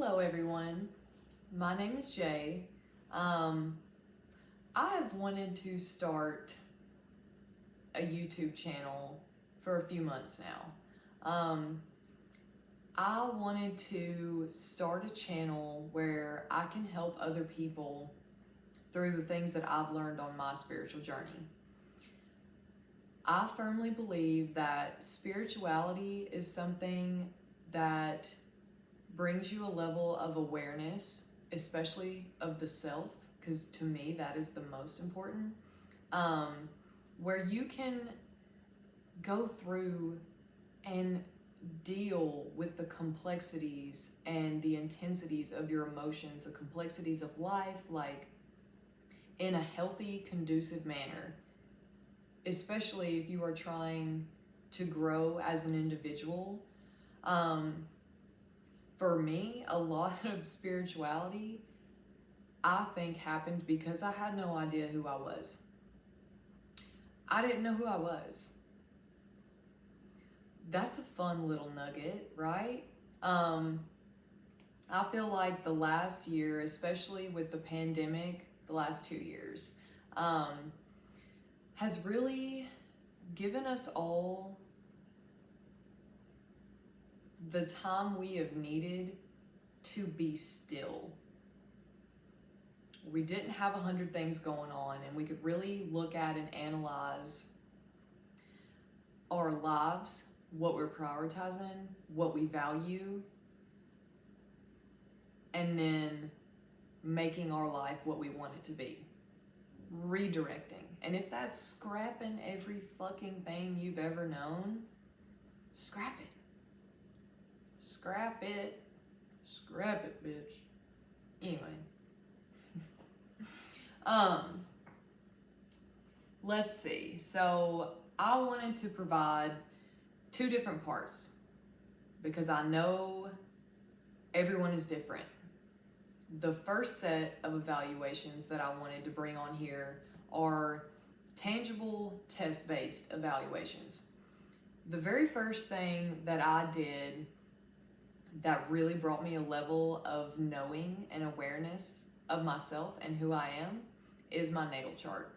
Hello everyone, my name is Jay. I have wanted to start a YouTube channel for a few months now. I wanted to start a channel where I can help other people through the things that I've learned on my spiritual journey. I firmly believe that spirituality is something that brings you a level of awareness, especially of the self, because to me that is the most important, where you can go through and deal with the complexities and the intensities of your emotions, the complexities of life, like in a healthy, conducive manner, especially if you are trying to grow as an individual. For me, a lot of spirituality, I think, happened because I had no idea who I was. I didn't know who I was. That's a fun little nugget, right? I feel like the last year, especially with the pandemic, the last 2 years, has really given us all the time we have needed to be still. We didn't have 100 things going on, and we could really look at and analyze our lives, what we're prioritizing, what we value, and then making our life what we want it to be. Redirecting. And if that's scrapping every fucking thing you've ever known, scrap it. Scrap it. Scrap it, bitch. Anyway. Let's see. So I wanted to provide 2 different parts because I know everyone is different. The first set of evaluations that I wanted to bring on here are tangible test-based evaluations. The very first thing that I did that really brought me a level of knowing and awareness of myself and who I am is my natal chart.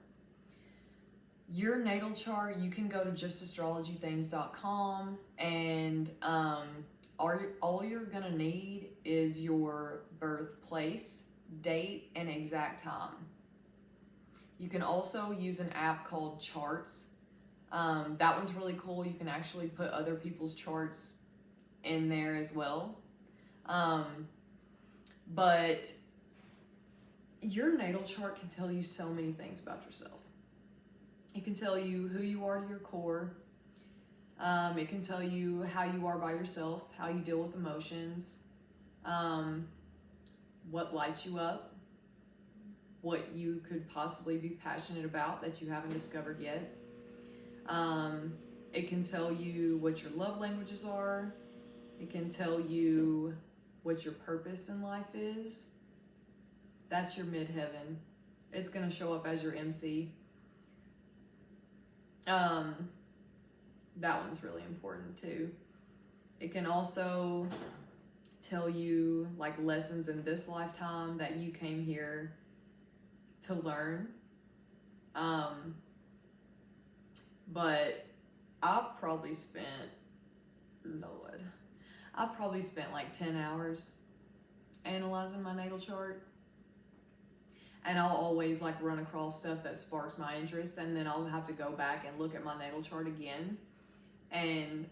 Your natal chart, you can go to justastrologythings.com and all you're gonna need is your birthplace, date, and exact time. You can also use an app called Charts. That one's really cool. You can actually put other people's charts in there as well. But your natal chart can tell you so many things about yourself. It can tell you who you are to your core. It can tell you how you are by yourself, how you deal with emotions, what lights you up, what you could possibly be passionate about that you haven't discovered yet. It can tell you what your love languages are. It can tell you what your purpose in life is. That's your midheaven. It's going to show up as your MC. That one's really important too. It can also tell you like lessons in this lifetime that you came here to learn. But I've probably spent like 10 hours analyzing my natal chart. And I'll always like run across stuff that sparks my interest, and then I'll have to go back and look at my natal chart again and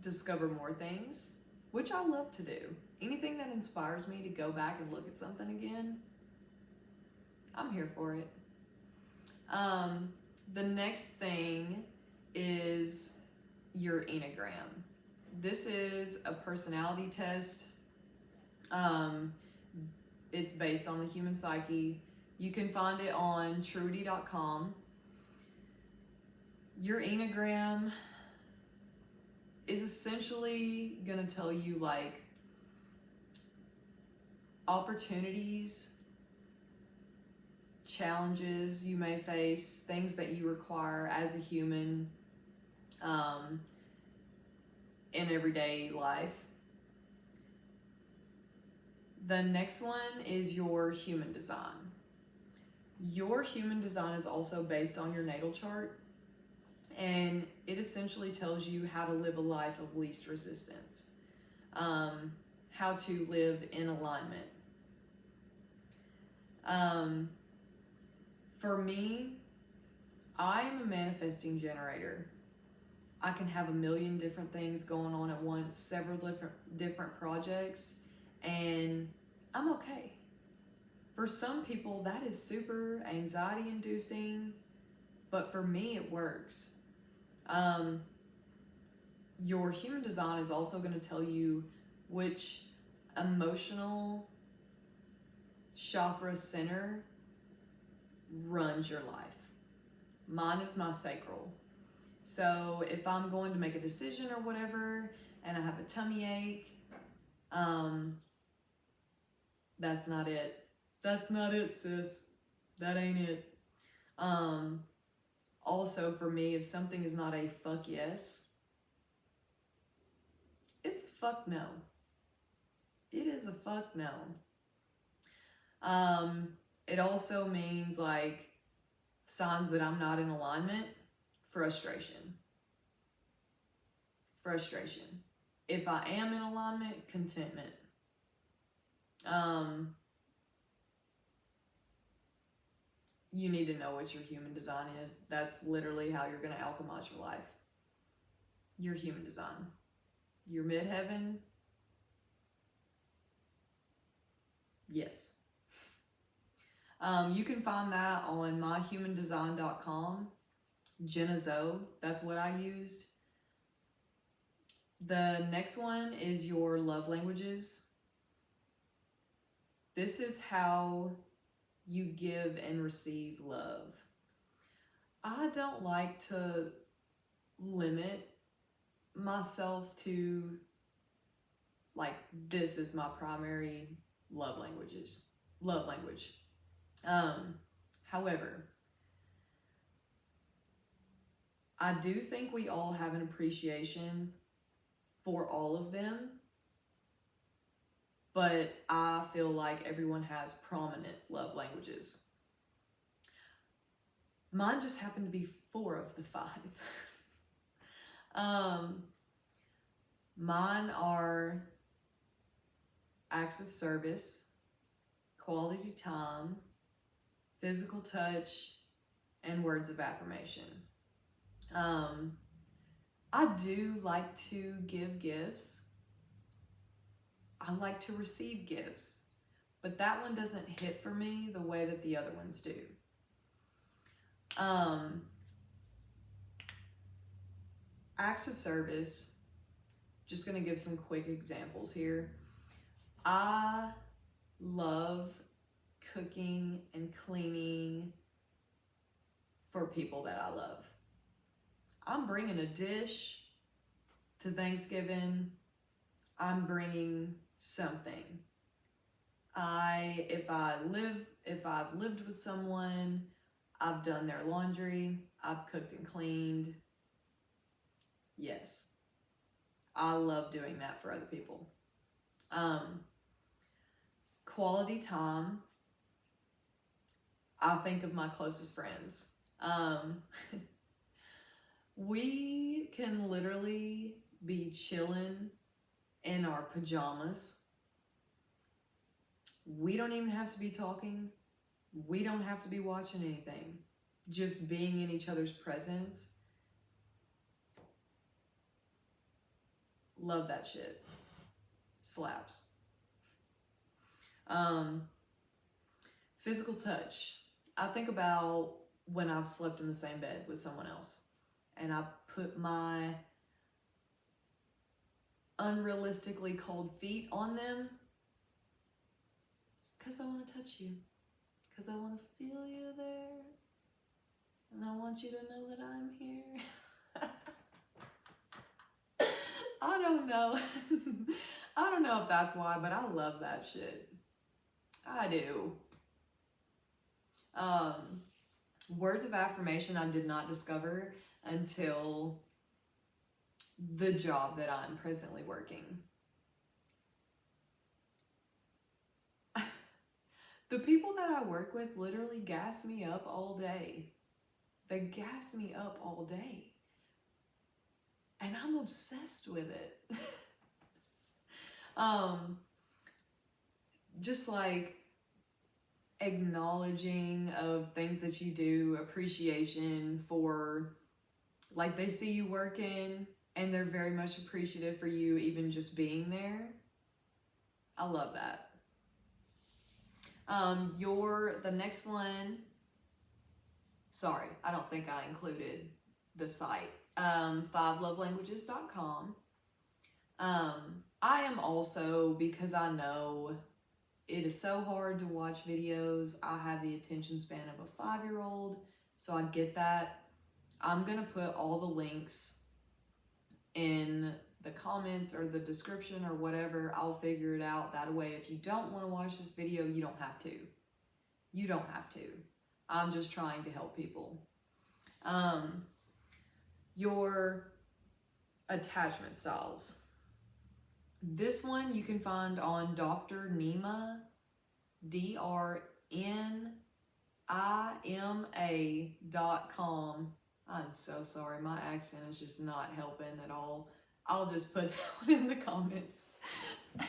discover more things, which I love to do. Anything that inspires me to go back and look at something again, I'm here for it. The next thing is your Enneagram. This is a personality test. It's based on the human psyche. You can find it on truity.com. Your Enneagram is essentially gonna tell you like opportunities, challenges you may face, things that you require as a human in everyday life. The next one is your human design. Your human design is also based on your natal chart, and it essentially tells you how to live a life of least resistance, how to live in alignment. For me, I am a manifesting generator. I can have a million different things going on at once, several different projects, and I'm okay. For some people, that is super anxiety inducing, but for me, it works. Your human design is also going to tell you which emotional chakra center runs your life. Mine is my sacral. So if I'm going to make a decision or whatever, and I have a tummy ache, that's not it. That's not it, sis. That ain't it. Also for me, if something is not a fuck yes, it's a fuck no. It is a fuck no. It also means like signs that I'm not in alignment. Frustration. If I am in alignment, contentment. You need to know what your human design is. That's literally how you're going to alchemize your life. Your human design. Your midheaven. Yes. You can find that on myhumandesign.com. Jenna Zoe, that's what I used. The next one is your love languages. This is how you give and receive love. I don't like to limit myself to like, this is my primary love language. However, I do think we all have an appreciation for all of them, but I feel like everyone has prominent love languages. Mine just happened to be 4 of the 5. Mine are acts of service, quality time, physical touch, and words of affirmation. I do like to give gifts. I like to receive gifts, but that one doesn't hit for me the way that the other ones do. Acts of service, just gonna give some quick examples here. I love cooking and cleaning for people that I love. I'm bringing a dish to Thanksgiving. I'm bringing something. If I've lived with someone, I've done their laundry, I've cooked and cleaned. Yes, I love doing that for other people. Quality time, I think of my closest friends. We can literally be chilling in our pajamas. We don't even have to be talking. We don't have to be watching anything. Just being in each other's presence. Love that shit. Slaps. Physical touch. I think about when I've slept in the same bed with someone else and I put my unrealistically cold feet on them. It's because I want to touch you. Because I want to feel you there. And I want you to know that I'm here. I don't know. I don't know if that's why, but I love that shit. I do. Words of affirmation I did not discover until the job that I'm presently working. The people that I work with literally gas me up all day. They gas me up all day. And I'm obsessed with it. Just like acknowledging of things that you do, appreciation for, like, they see you working and they're very much appreciative for you even just being there. I love that. The next one, sorry, I don't think I included the site, 5lovelanguages.com. I am also, because I know it is so hard to watch videos, I have the attention span of a 5-year-old, so I get that. I'm gonna put all the links in the comments or the description or whatever. I'll figure it out that way. If you don't want to watch this video, you don't have to. You don't have to. I'm just trying to help people. Your attachment styles. This one you can find on Dr. Nima, DRNIMA.com. I'm so sorry, my accent is just not helping at all. I'll just put that one in the comments.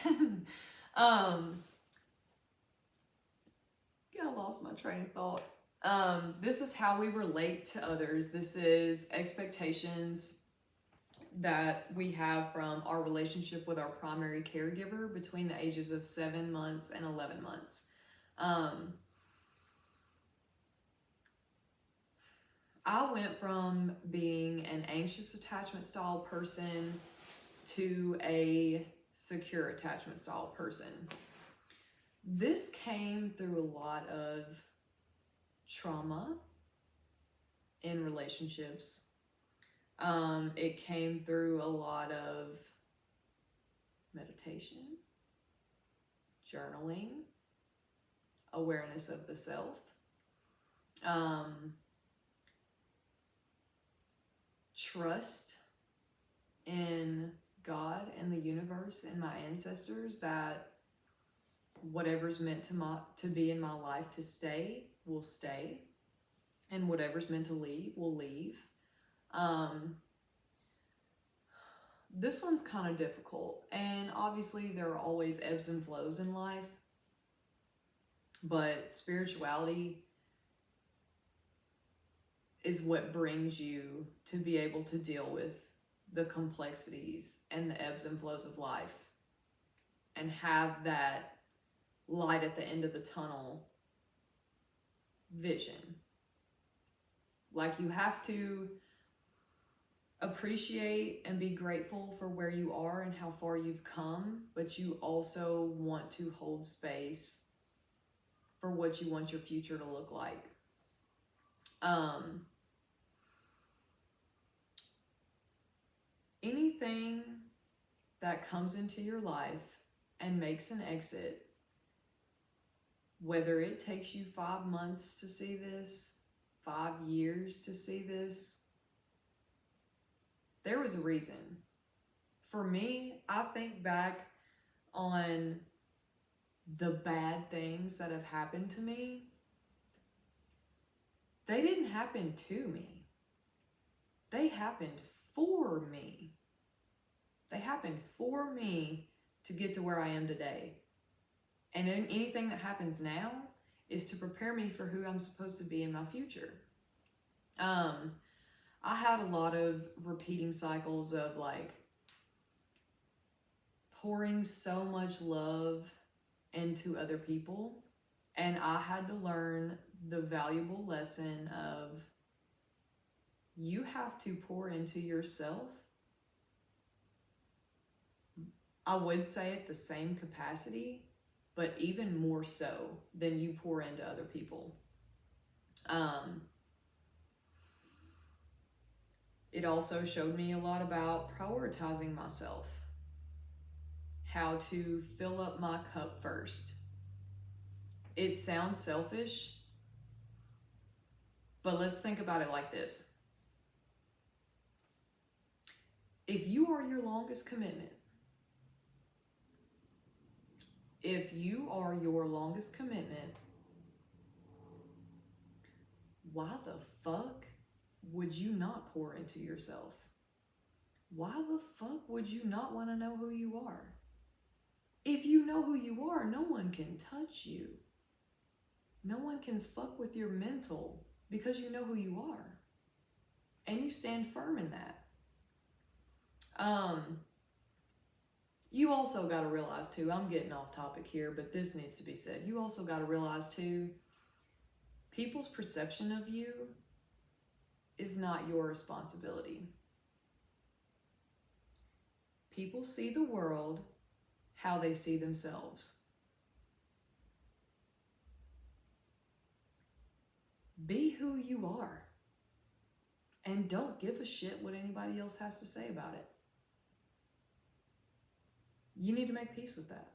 Yeah, I lost my train of thought. This is how we relate to others. This is expectations that we have from our relationship with our primary caregiver between the ages of 7 months and 11 months. I went from being an anxious attachment style person to a secure attachment style person. This came through a lot of trauma in relationships. It came through a lot of meditation, journaling, awareness of the self, trust in God and the universe and my ancestors, that whatever's meant to be in my life to stay will stay, and whatever's meant to leave will leave. This one's kind of difficult, and obviously there are always ebbs and flows in life, but spirituality is what brings you to be able to deal with the complexities and the ebbs and flows of life and have that light at the end of the tunnel vision. Like, you have to appreciate and be grateful for where you are and how far you've come, but you also want to hold space for what you want your future to look like. Anything that comes into your life and makes an exit, whether it takes you 5 months to see this, 5 years to see this, there was a reason. For me, I think back on the bad things that have happened to me. They didn't happen to me. They happened for me. They happened for me to get to where I am today. And anything that happens now is to prepare me for who I'm supposed to be in my future. I had a lot of repeating cycles of like pouring so much love into other people. And I had to learn the valuable lesson of you have to pour into yourself. I would say at the same capacity, but even more so than you pour into other people. It also showed me a lot about prioritizing myself, how to fill up my cup first. It sounds selfish, but let's think about it like this. If you are your longest commitment, why the fuck would you not pour into yourself? Why the fuck would you not want to know who you are? If you know who you are, no one can touch you. No one can fuck with your mental because you know who you are. And you stand firm in that. You also got to realize too, I'm getting off topic here, but this needs to be said. You also got to realize too, people's perception of you is not your responsibility. People see the world how they see themselves. Be who you are. And don't give a shit what anybody else has to say about it. You need to make peace with that.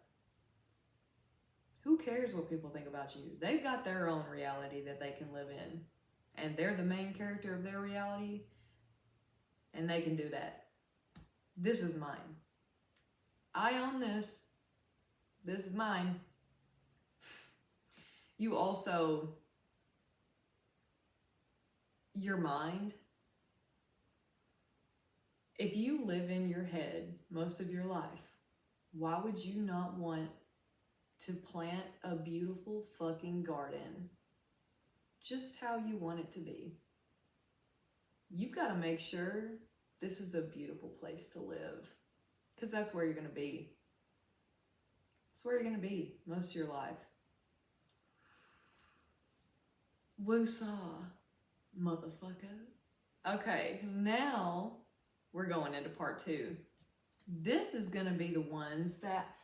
Who cares what people think about you? They've got their own reality that they can live in. And they're the main character of their reality. And they can do that. This is mine. I own this. This is mine. You also, your mind, if you live in your head most of your life, why would you not want to plant a beautiful fucking garden just how you want it to be? You've got to make sure this is a beautiful place to live, because that's where you're going to be. That's where you're going to be most of your life. Woosah, motherfucker. Okay, now we're going into part 2. This is going to be the ones that,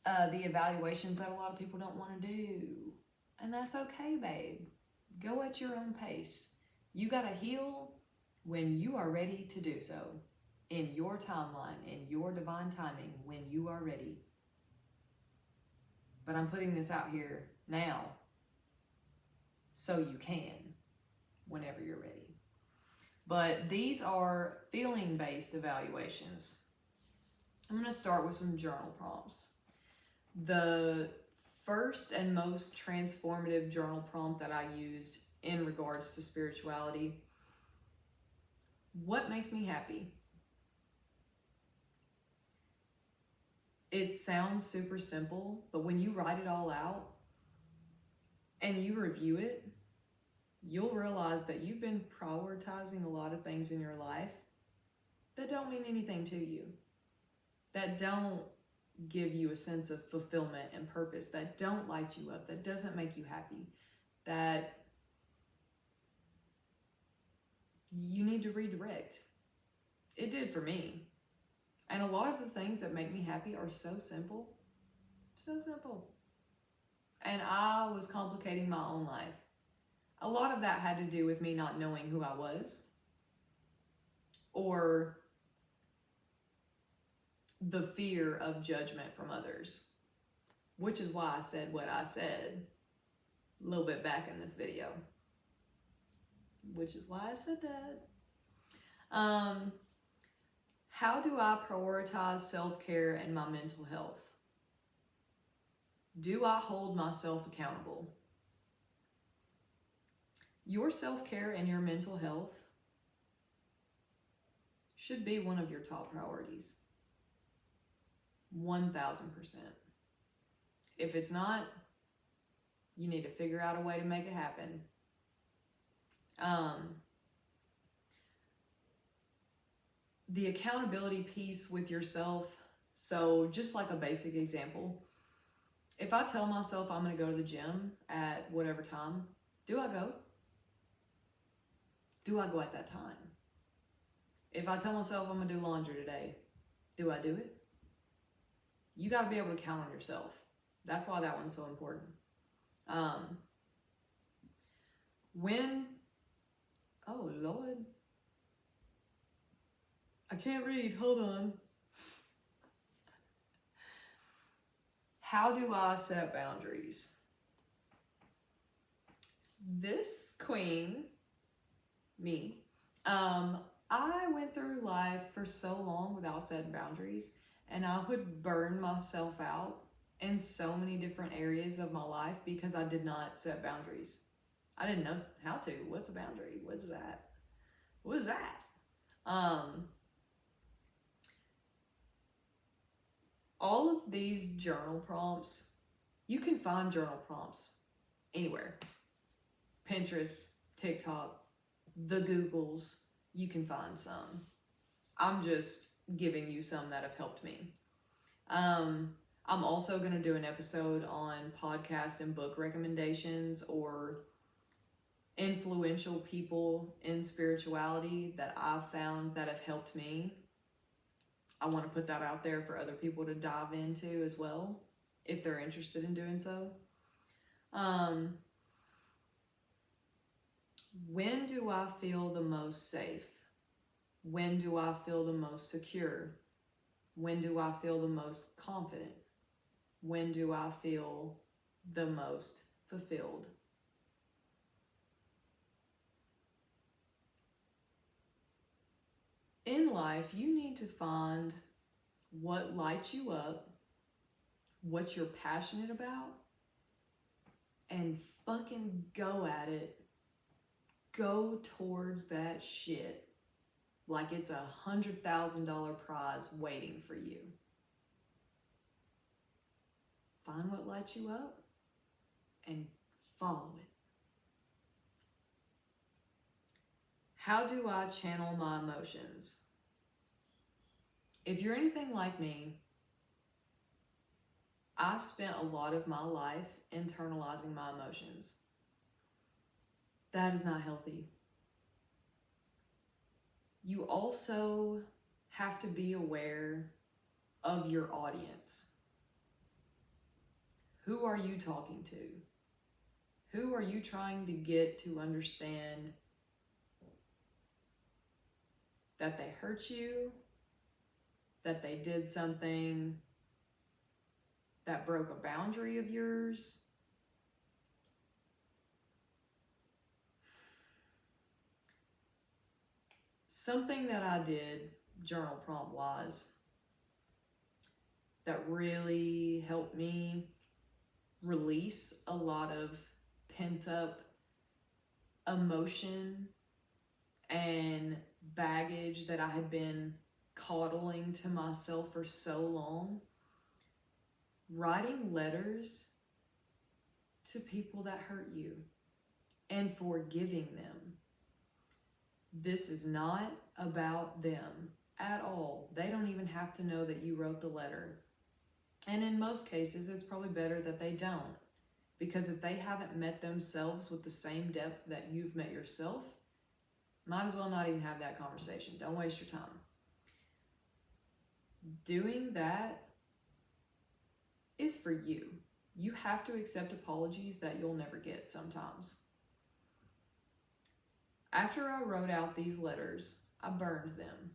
the evaluations that a lot of people don't want to do. And that's okay, babe. Go at your own pace. You got to heal when you are ready to do so. In your timeline, in your divine timing, when you are ready. But I'm putting this out here now so you can, whenever you're ready. But these are feeling-based evaluations. I'm going to start with some journal prompts. The first and most transformative journal prompt that I used in regards to spirituality: what makes me happy? It sounds super simple, but when you write it all out and you review it, you'll realize that you've been prioritizing a lot of things in your life that don't mean anything to you, that don't give you a sense of fulfillment and purpose, that don't light you up, that doesn't make you happy, that you need to redirect. It did for me. And a lot of the things that make me happy are so simple. So simple. And I was complicating my own life. A lot of that had to do with me not knowing who I was, or the fear of judgment from others, which is why I said what I said a little bit back in this video, which is why I said that. How do I prioritize self-care and my mental health? Do I hold myself accountable? Your self-care and your mental health should be one of your top priorities. 1000%. If it's not, you need to figure out a way to make it happen. The accountability piece with yourself. So just like a basic example, if I tell myself I'm going to go to the gym at whatever time, do I go? Do I go at that time? If I tell myself I'm going to do laundry today, do I do it? You got to be able to count on yourself. That's why that one's so important. Oh Lord, I can't read, hold on. How do I set boundaries? This queen, me, I went through life for so long without setting boundaries, and I would burn myself out in so many different areas of my life because I did not set boundaries. I didn't know how to. What's a boundary? What is that? What is that? All of these journal prompts, you can find journal prompts anywhere. Pinterest, TikTok, the Googles, you can find some. I'm just giving you some that have helped me. I'm also going to do an episode on podcast and book recommendations or influential people in spirituality that I've found that have helped me. I want to put that out there for other people to dive into as well, if they're interested in doing so. When do I feel the most safe? When do I feel the most secure? When do I feel the most confident? When do I feel the most fulfilled? In life, you need to find what lights you up, what you're passionate about, and fucking go at it. Go towards that shit like it's $100,000 prize waiting for you. Find what lights you up and follow it. How do I channel my emotions? If you're anything like me, I spent a lot of my life internalizing my emotions. That is not healthy. You also have to be aware of your audience. Who are you talking to? Who are you trying to get to understand that they hurt you, that they did something that broke a boundary of yours? Something that I did, journal prompt wise, that really helped me release a lot of pent up emotion and baggage that I had been coddling to myself for so long. Writing letters to people that hurt you and forgiving them. This is not about them at all. They don't even have to know that you wrote the letter. And in most cases, it's probably better that they don't. Because if they haven't met themselves with the same depth that you've met yourself, might as well not even have that conversation. Don't waste your time. Doing that is for you. You have to accept apologies that you'll never get sometimes. After I wrote out these letters, I burned them.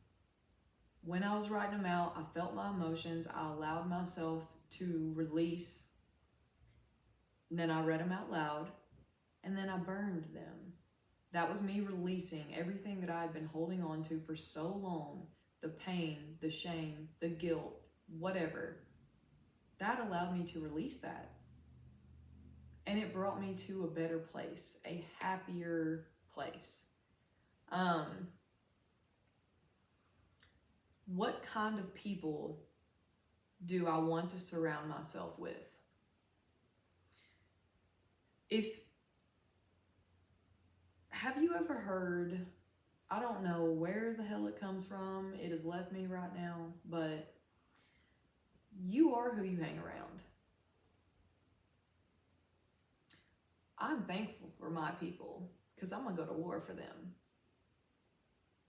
When I was writing them out, I felt my emotions. I allowed myself to release. And then I read them out loud, and then I burned them. That was me releasing everything that I had been holding on to for so long. The pain, the shame, the guilt, whatever. That allowed me to release that. And it brought me to a better place, a happier place. What kind of people do I want to surround myself with? Have you ever heard, I don't know where the hell it comes from, it has left me right now, but you are who you hang around. I'm thankful for my people because I'm going to go to war for them.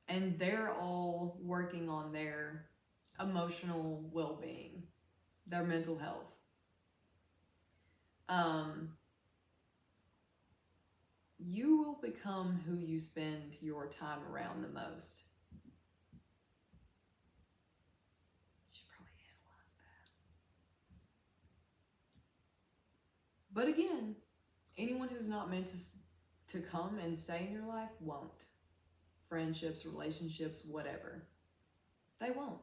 And they're all working on their emotional well-being, their mental health. You will become who you spend your time around the most. You should probably analyze that. But again, anyone who's not meant to come and stay in your life won't. Friendships, relationships, whatever. They won't.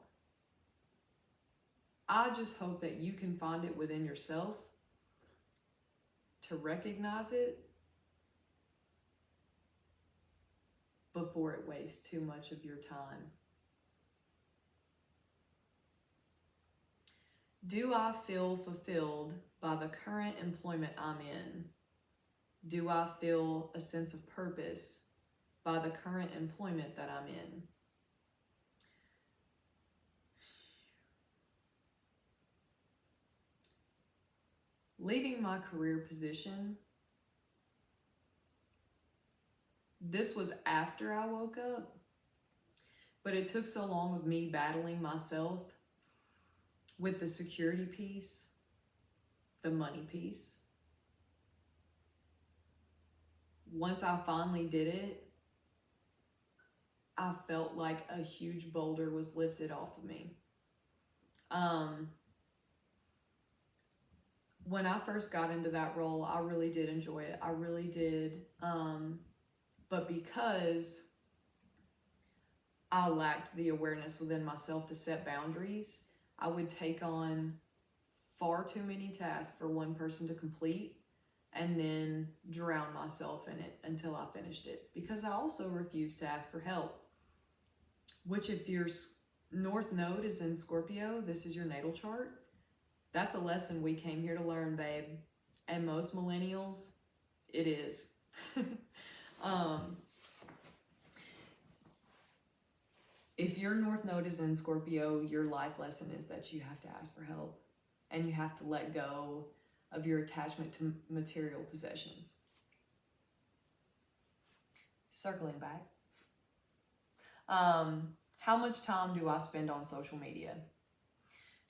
I just hope that you can find it within yourself to recognize it before it wastes too much of your time. Do I feel fulfilled by the current employment I'm in? Do I feel a sense of purpose by the current employment that I'm in? Leaving my career position, this was after I woke up, but it took so long of me battling myself with the security piece, the money piece. Once I finally did it, I felt like a huge boulder was lifted off of me. When I first got into that role, I really did enjoy it. I really did. But because I lacked the awareness within myself to set boundaries, I would take on far too many tasks for one person to complete and then drown myself in it until I finished it. Because I also refused to ask for help, which if your North Node is in Scorpio, this is your natal chart. That's a lesson we came here to learn, babe. And most millennials, it is. If your North Node is in Scorpio, your life lesson is that you have to ask for help and you have to let go of your attachment to material possessions. Circling back. How much time do I spend on social media?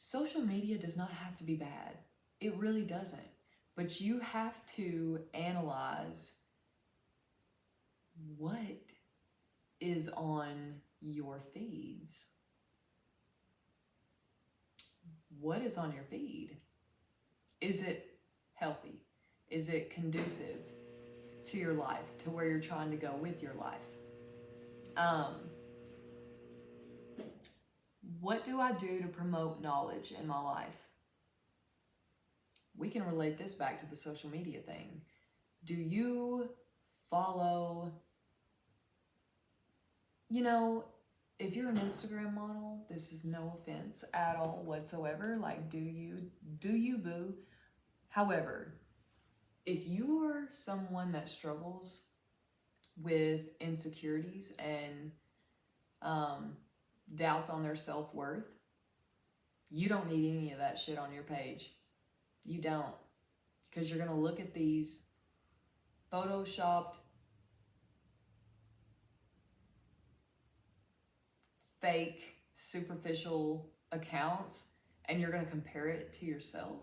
Social media does not have to be bad. It really doesn't. But you have to analyze what is on your feeds. What is on your feed? Is it healthy? Is it conducive to your life, to where you're trying to go with your life? What do I do to promote knowledge in my life? We can relate this back to the social media thing. Do you follow, if you're an Instagram model, this is no offense at all whatsoever. Like, do you boo? However, if you are someone that struggles with insecurities and doubts on their self-worth, you don't need any of that shit on your page. You don't. Because you're going to look at these photoshopped, fake, superficial accounts, and you're going to compare it to yourself,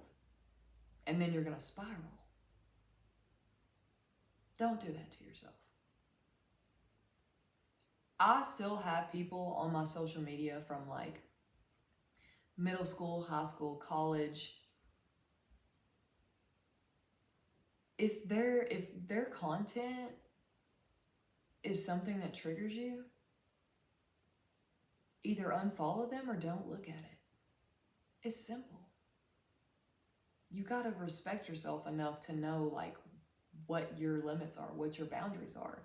and then you're going to spiral. Don't do that to yourself. I still have people on my social media from like middle school, high school, college. If their content is something that triggers you, either unfollow them or don't look at it. It's simple. You gotta respect yourself enough to know like what your limits are, what your boundaries are.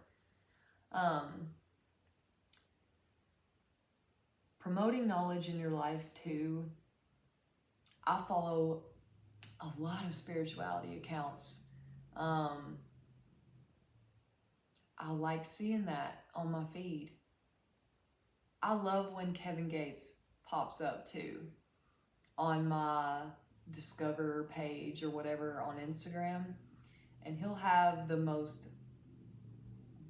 Promoting knowledge in your life too. I follow a lot of spirituality accounts. I like seeing that on my feed. I love when Kevin Gates pops up too on my Discover page or whatever on Instagram, and he'll have the most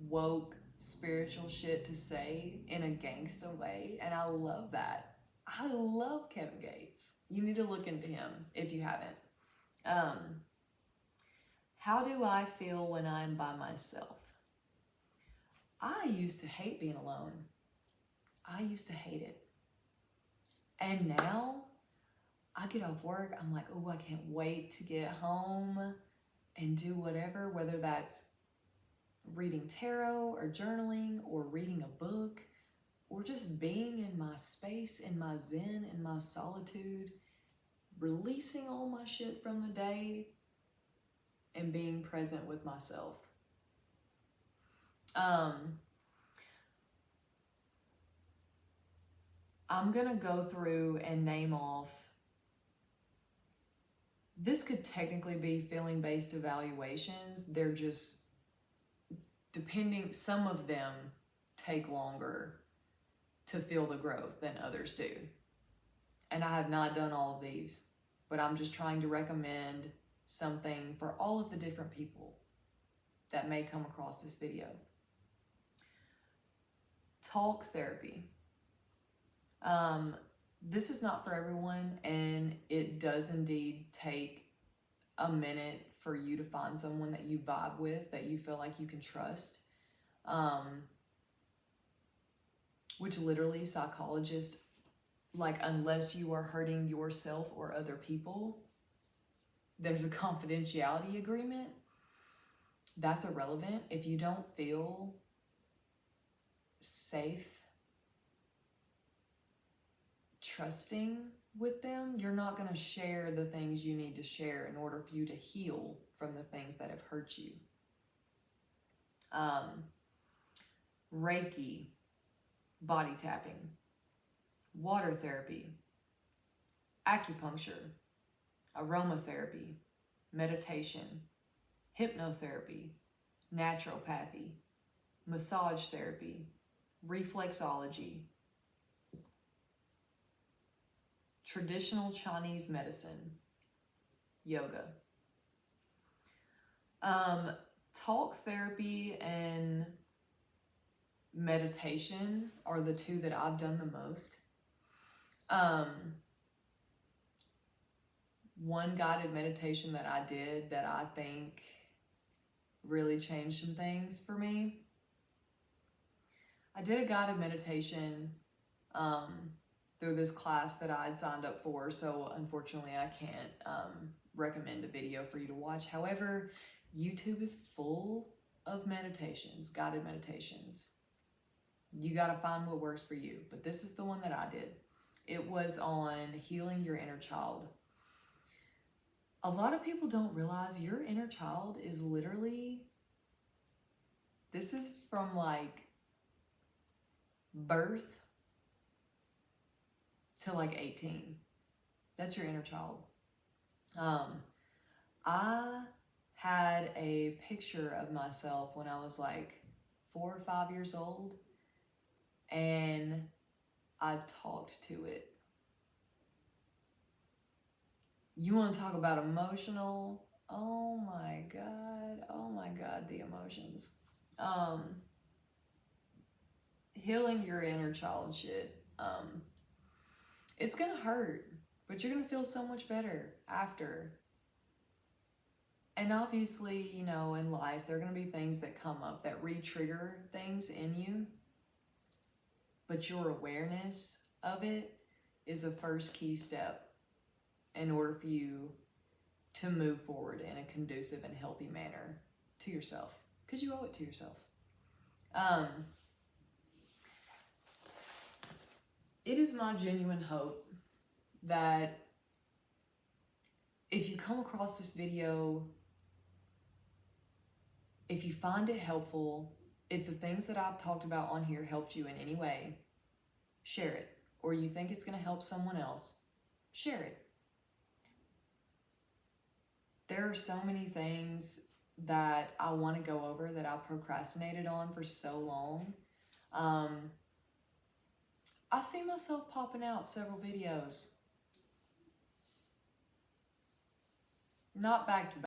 woke spiritual shit to say in a gangsta way, and I love that. I love Kevin Gates. You need to look into him if you haven't. How do I feel when I'm by myself? I used to hate being alone. I used to hate it. And now I get off work, I'm like, oh, I can't wait to get home and do whatever, whether that's reading tarot or journaling or reading a book or just being in my space, in my zen, in my solitude, releasing all my shit from the day and being present with myself. I'm going to go through and name off. This could technically be feeling-based evaluations. They're just depending, some of them take longer to feel the growth than others do. And I have not done all of these, but I'm just trying to recommend something for all of the different people that may come across this video. Talk therapy. This is not for everyone, and it does indeed take a minute for you to find someone that you vibe with, that you feel like you can trust. Which literally psychologists, like, unless you are hurting yourself or other people, there's a confidentiality agreement. That's irrelevant. If you don't feel safe trusting with them, you're not going to share the things you need to share in order for you to heal from the things that have hurt you. Reiki, body tapping, water therapy, acupuncture, aromatherapy, meditation, hypnotherapy, naturopathy, massage therapy, reflexology, traditional Chinese medicine, yoga. Talk therapy and meditation are the two that I've done the most. One guided meditation that I did that I think really changed some things for me. I did a guided meditation through this class that I had signed up for, so unfortunately I can't recommend a video for you to watch. However, YouTube is full of meditations, guided meditations. You got to find what works for you, but this is the one that I did. It was on healing your inner child. A lot of people don't realize your inner child is literally, this is from like birth to like 18. That's your inner child. I had a picture of myself when I was like 4 or 5 years old, and I talked to it. You want to talk about emotional? Oh my God, the emotions. Healing your inner child shit. It's gonna hurt, but you're gonna feel so much better after. And obviously, you know, in life, there are gonna be things that come up that re-trigger things in you, but your awareness of it is a first key step in order for you to move forward in a conducive and healthy manner to yourself, because you owe it to yourself. It is my genuine hope that if you come across this video, if you find it helpful, if the things that I've talked about on here helped you in any way, share it. Or you think it's going to help someone else, share it. There are so many things that I want to go over that I procrastinated on for so long. I see myself popping out several videos. Not back to back.